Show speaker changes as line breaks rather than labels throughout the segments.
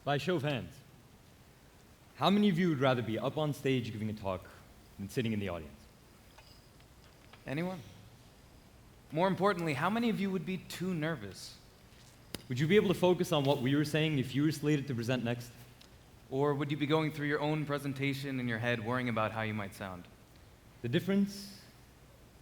By show of hands, how many of you would rather be up on stage giving a talk than sitting in the audience?
Anyone? More importantly, how many of you would be too nervous?
Would you be able to focus on what we were saying if you were slated to present next?
Or would you be going through your own presentation in your head, worrying about how you might sound?
The difference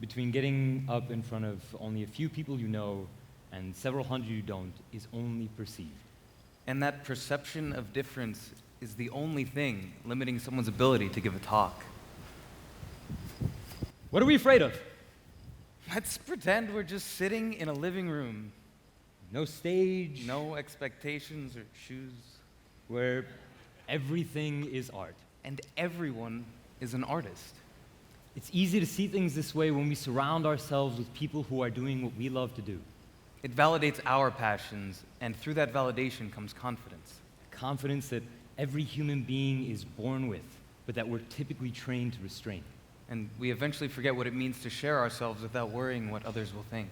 between getting up in front of only a few people you know and several hundred you don't is only perceived.
And that perception of difference is the only thing limiting someone's ability to give a talk.
What are we afraid of?
Let's pretend we're just sitting in a living room.
No stage.
No expectations or shoes.
Where everything is art.
And everyone is an artist.
It's easy to see things this way when we surround ourselves with people who are doing what we love to do.
It validates our passions, and through that validation comes confidence.
Confidence that every human being is born with, but that we're typically trained to restrain.
And we eventually forget what it means to share ourselves without worrying what others will think.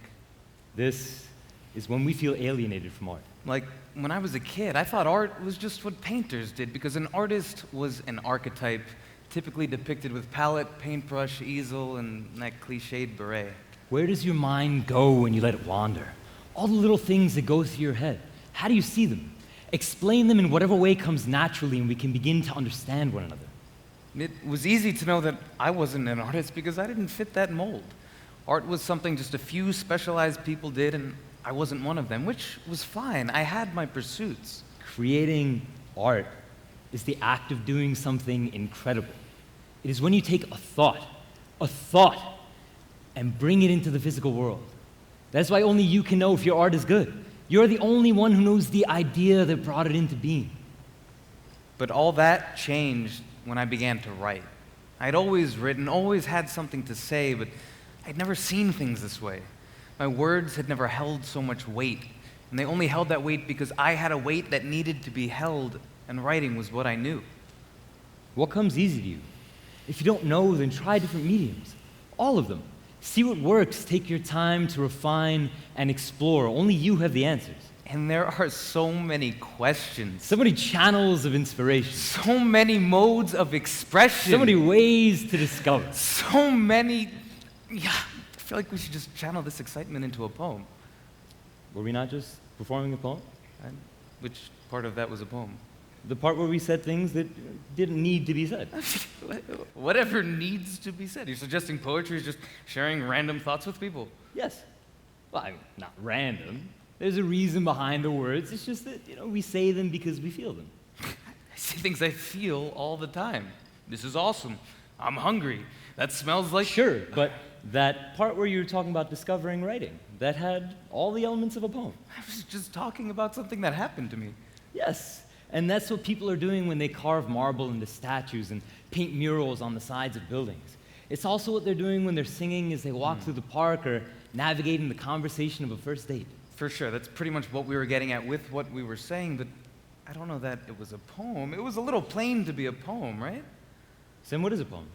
This is when we feel alienated from art.
Like, when I was a kid, I thought art was just what painters did, because an artist was an archetype typically depicted with palette, paintbrush, easel, and that cliched beret.
Where does your mind go when you let it wander? All the little things that go through your head, how do you see them? Explain them in whatever way comes naturally, and we can begin to understand one another.
It was easy to know that I wasn't an artist because I didn't fit that mold. Art was something just a few specialized people did, and I wasn't one of them, which was fine. I had my pursuits.
Creating art is the act of doing something incredible. It is when you take a thought, and bring it into the physical world. That's why only you can know if your art is good. You're the only one who knows the idea that brought it into being.
But all that changed when I began to write. I'd always written, always had something to say, but I'd never seen things this way. My words had never held so much weight, and they only held that weight because I had a weight that needed to be held, and writing was what I knew.
What comes easy to you? If you don't know, then try different mediums. All of them. See what works, take your time to refine and explore. Only you have the answers.
And there are so many questions.
So many channels of inspiration.
So many modes of expression.
So many ways to discover.
So many... Yeah, I feel like we should just channel this excitement into a poem.
Were we not just performing a poem?
And which part of that was a poem?
The part where we said things that didn't need to be said.
Whatever needs to be said. You're suggesting poetry is just sharing random thoughts with people?
Yes. Well, I mean, not random. There's a reason behind the words. It's just that, we say them because we feel them.
I say things I feel all the time. This is awesome. I'm hungry. That smells like...
Sure, but that part where you were talking about discovering writing, that had all the elements of a poem.
I was just talking about something that happened to me.
Yes, and that's what people are doing when they carve marble into statues and paint murals on the sides of buildings. It's also what they're doing when they're singing as they walk through the park or navigating the conversation of a first date.
For sure, that's pretty much what we were getting at with what we were saying, but I don't know that it was a poem. It was a little plain to be a poem, right?
Sam, what is a poem?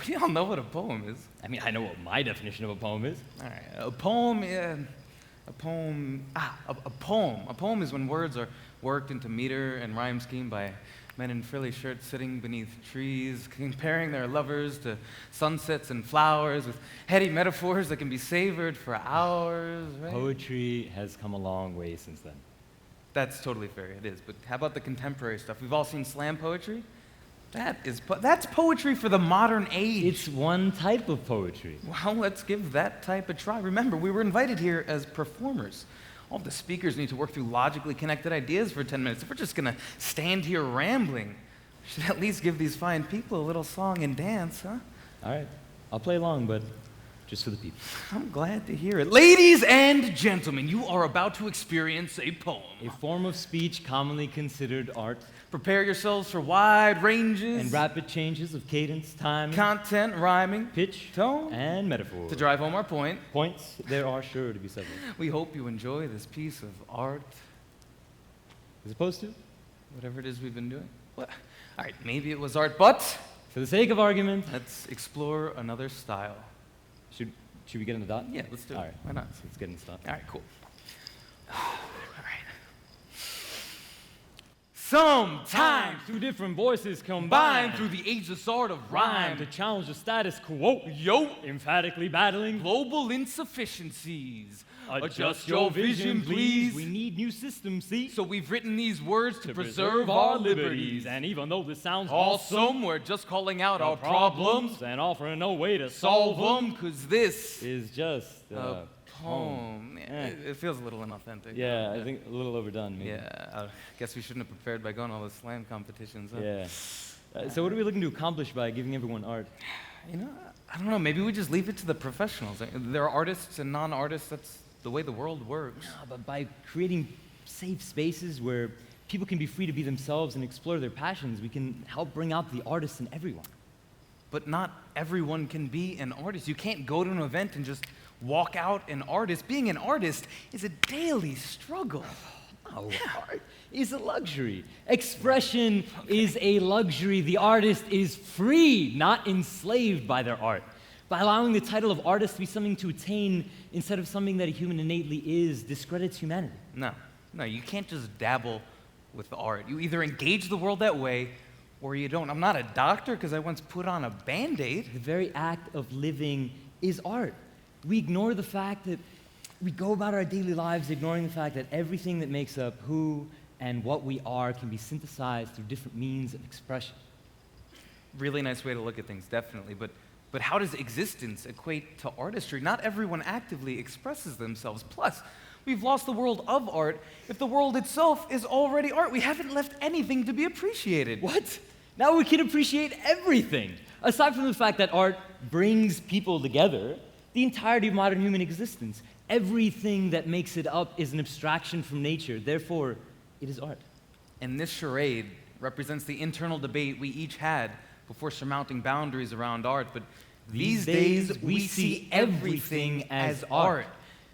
We all know what a poem is.
I mean, I know what my definition of a poem is.
All right, a poem is when words are worked into meter and rhyme scheme by men in frilly shirts sitting beneath trees, comparing their lovers to sunsets and flowers with heady metaphors that can be savored for hours, right?
Poetry has come a long way since then.
That's totally fair, it is. But how about the contemporary stuff? We've all seen slam poetry. That's poetry for the modern age.
It's one type of poetry.
Well, let's give that type a try. Remember, we were invited here as performers. All the speakers need to work through logically connected ideas for 10 minutes. If we're just going to stand here rambling, we should at least give these fine people a little song and dance, huh?
All right, I'll play along, but just for the people.
I'm glad to hear it. Ladies and gentlemen, you are about to experience a poem.
A form of speech commonly considered art.
Prepare yourselves for wide ranges
and rapid changes of cadence, time,
content, rhyming,
pitch,
tone,
and metaphor.
To drive home our point.
Points, there are sure to be several.
We hope you enjoy this piece of art.
As opposed to?
Whatever it is we've been doing. Well, all right, maybe it was art, but
for the sake of argument,
let's explore another style.
Should we get in the dot?
Yeah, let's do it.
All right,
why not?
Let's get in the dot.
All right, cool. All right. Sometimes
Two different voices
combined
combined
through the ageless art of
rhyme to
rhyme.
challenge the status quo.
Yo,
Emphatically battling.
global insufficiencies.
Adjust your vision, please. We need new systems, see?
So we've written these words to
to
preserve our liberties.
And even though this sounds
Awesome, we're just calling out our problems,
and offering no way to
solve
solve
them, because this
is just
a poem.
Eh.
It feels a little inauthentic.
Yeah, I think a little overdone, maybe.
Yeah, I guess we shouldn't have prepared by going to all those slam competitions. Huh?
Yeah. So what are we looking to accomplish by giving everyone art?
You know, I don't know. Maybe we just leave it to the professionals. There are artists and non-artists. That's the way the world works.
No, but by creating safe spaces where people can be free to be themselves and explore their passions, we can help bring out the artist in everyone.
But not everyone can be an artist. You can't go to an event and just walk out an artist. Being an artist is a daily struggle.
Oh, art is a luxury. Expression is a luxury. The artist is free, not enslaved by their art. By allowing the title of artist to be something to attain instead of something that a human innately is, discredits humanity.
No, you can't just dabble with art. You either engage the world that way or you don't. I'm not a doctor because I once put on a Band-Aid.
The very act of living is art. We ignore the fact that we go about our daily lives ignoring the fact that everything that makes up who and what we are can be synthesized through different means of expression.
Really nice way to look at things, definitely. But how does existence equate to artistry? Not everyone actively expresses themselves. Plus, we've lost the world of art if the world itself is already art. We haven't left anything to be appreciated.
What? Now we can appreciate everything. Aside from the fact that art brings people together, the entirety of modern human existence, everything that makes it up is an abstraction from nature. Therefore, it is art.
And this charade represents the internal debate we each had before surmounting boundaries around art. But these days, we see everything as art.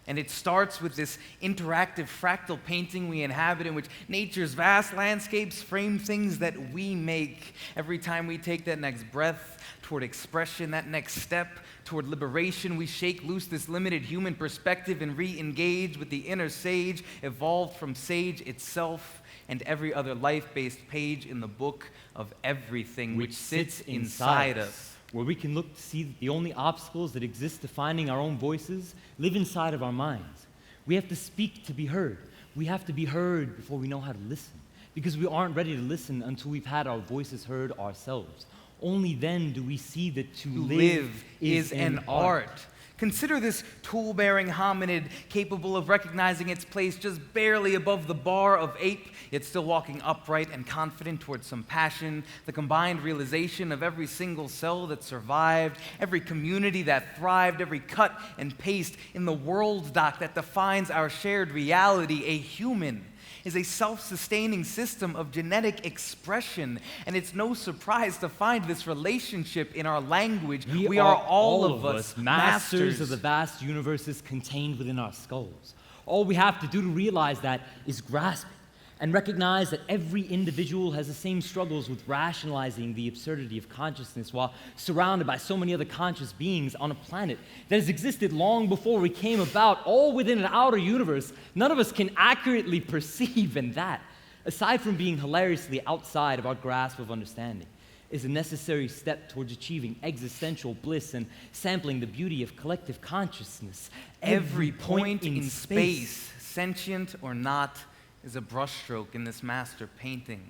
And it starts with this interactive fractal painting we inhabit in which nature's vast landscapes frame things that we make. Every time we take that next breath toward expression, that next step toward liberation, we shake loose this limited human perspective and re-engage with the inner sage evolved from sage itself and every other life-based page in the book of everything which sits inside us.
Where we can look to see that the only obstacles that exist to finding our own voices live inside of our minds. We have to speak to be heard. We have to be heard before we know how to listen, because we aren't ready to listen until we've had our voices heard ourselves. Only then do we see that to live is an art.
Consider this tool-bearing hominid capable of recognizing its place just barely above the bar of ape, yet still walking upright and confident towards some passion, the combined realization of every single cell that survived, every community that thrived, every cut and paste in the world doc that defines our shared reality. A human is a self-sustaining system of genetic expression, and it's no surprise to find this relationship in our language. We are all of us masters
of the vast universes contained within our skulls. All we have to do to realize that is grasp it and recognize that every individual has the same struggles with rationalizing the absurdity of consciousness while surrounded by so many other conscious beings on a planet that has existed long before we came about, all within an outer universe none of us can accurately perceive, and that, aside from being hilariously outside of our grasp of understanding, is a necessary step towards achieving existential bliss and sampling the beauty of collective consciousness.
Every point in space, sentient or not, is a brushstroke in this master painting,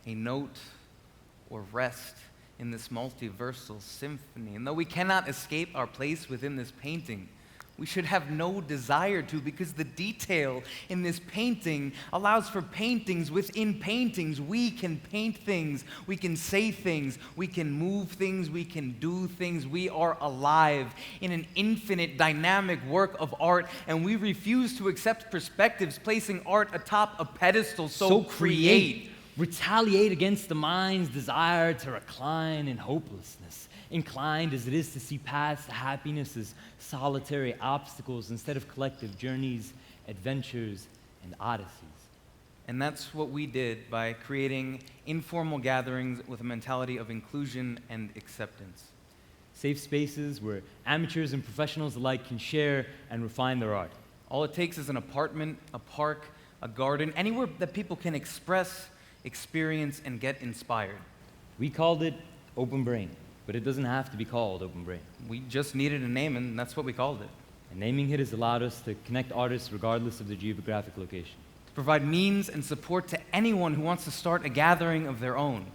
a note or rest in this multiversal symphony. And though we cannot escape our place within this painting, we should have no desire to, because the detail in this painting allows for paintings within paintings. We can paint things, we can say things, we can move things, we can do things. We are alive in an infinite dynamic work of art, and we refuse to accept perspectives placing art atop a pedestal. So create.
Retaliate against the mind's desire to recline in hopelessness, inclined as it is to see past happiness as solitary obstacles instead of collective journeys, adventures, and odysseys.
And that's what we did by creating informal gatherings with a mentality of inclusion and acceptance.
Safe spaces where amateurs and professionals alike can share and refine their art.
All it takes is an apartment, a park, a garden, anywhere that people can express experience, and get inspired.
We called it Open Brain, but it doesn't have to be called Open Brain.
We just needed a name, and that's what we called it.
And naming it has allowed us to connect artists regardless of their geographic location.
To provide means and support to anyone who wants to start a gathering of their own.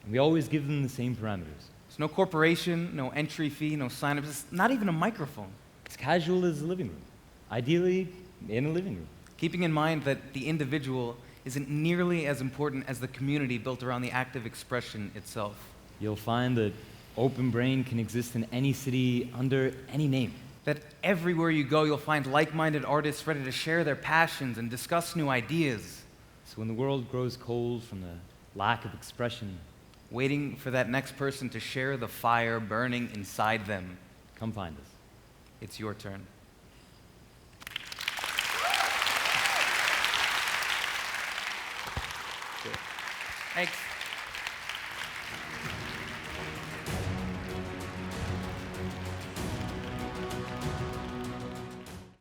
And we always give them the same parameters.
There's no corporation, no entry fee, no sign-ups, it's not even a microphone.
As casual as a living room. Ideally, in a living room.
Keeping in mind that the individual isn't nearly as important as the community built around the act of expression itself.
You'll find that Open Brain can exist in any city under any name.
That everywhere you go, you'll find like-minded artists ready to share their passions and discuss new ideas.
So when the world grows cold from the lack of expression,
Waiting for that next person to share the fire burning inside them.
come find us.
It's your turn. Thanks.